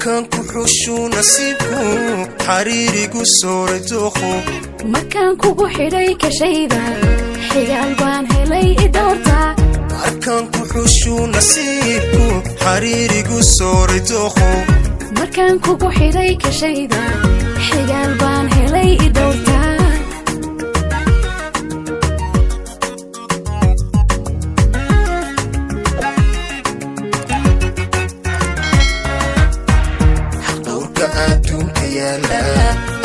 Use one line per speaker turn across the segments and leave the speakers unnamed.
markaan ku xushu nasiibku xariirigu sooray dooqo
markaan kugu xidhay kashayda xigaal baan helay idorta
markaan ku xushu nasiibku xariirigu sooray dooqo
markaan kugu xidhay kashayda xigaal baan helay idorta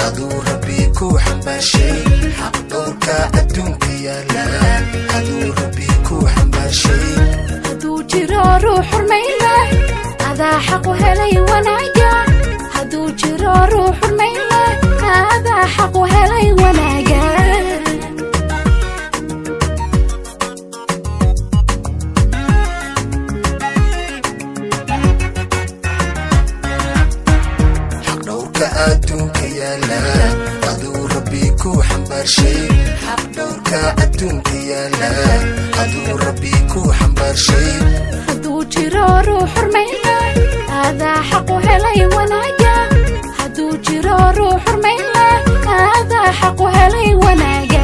aduu rabbi ku xambaashay xaqdowrka adduunka yaala aduu rabbi ku xambaashay
hadduu jiro ruux xurmayna adaa xaqu helay wanaaga hadduu jiro ruux xurmayna adaa xaqu helay wanaaga
adduunka yaala aduu rabbi ku xambaashay xaqdowrka adduunka yaala aduu rabbi ku xambaashay
hadduu jiro ruux xurmayna adaa xaqu helay wanaaga hadduu jiro ruux xurmayna adaa xaqu helay wanaaga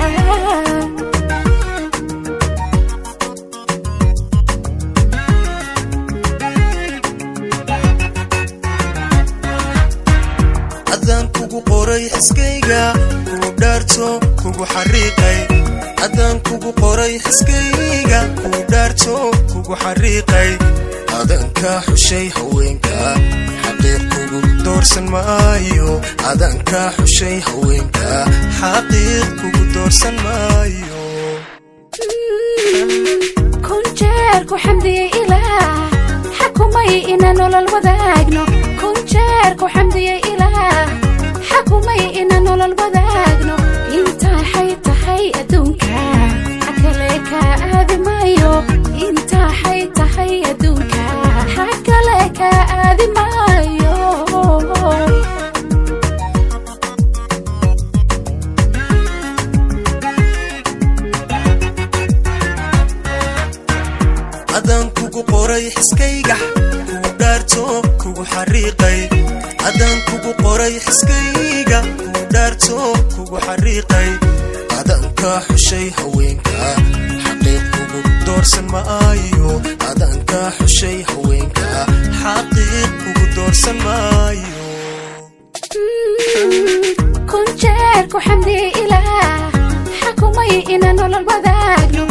adaan kugu qoray xiskayga kugu dhaarto kugu xariiqay adaan kugu qoray xiskayga kugu dhaarto kugu xariiqay adaan ka xushay haweenka xaqiiq kugu doorsan maayo adaan ka xushay haweenka xaqiiq kugu doorsan maayo
kun jeer ku xamdiye ilaah xakumay ina nolol wadaagno kun jeer ku xamdiye ilaah xakumay ina nolol wadaagno intaa xay tahay adduunka xakale ka aadi maayo intaa xay tahay adduunka xakale ka aadi maayo
adaan kugu qoray xiskayga kugu dhaarto kugu xariiqay adaan kugu qoray xiskayga kugu dhaarto kugu xariiqay adaan ka xushay haweenka xaqiiq kugu doorsan maayo adaan ka xushay haweenka xaqiiq kugu doorsan maayo
kun jeer ku xamdiye ilaah xakumay ina nolol wadaagno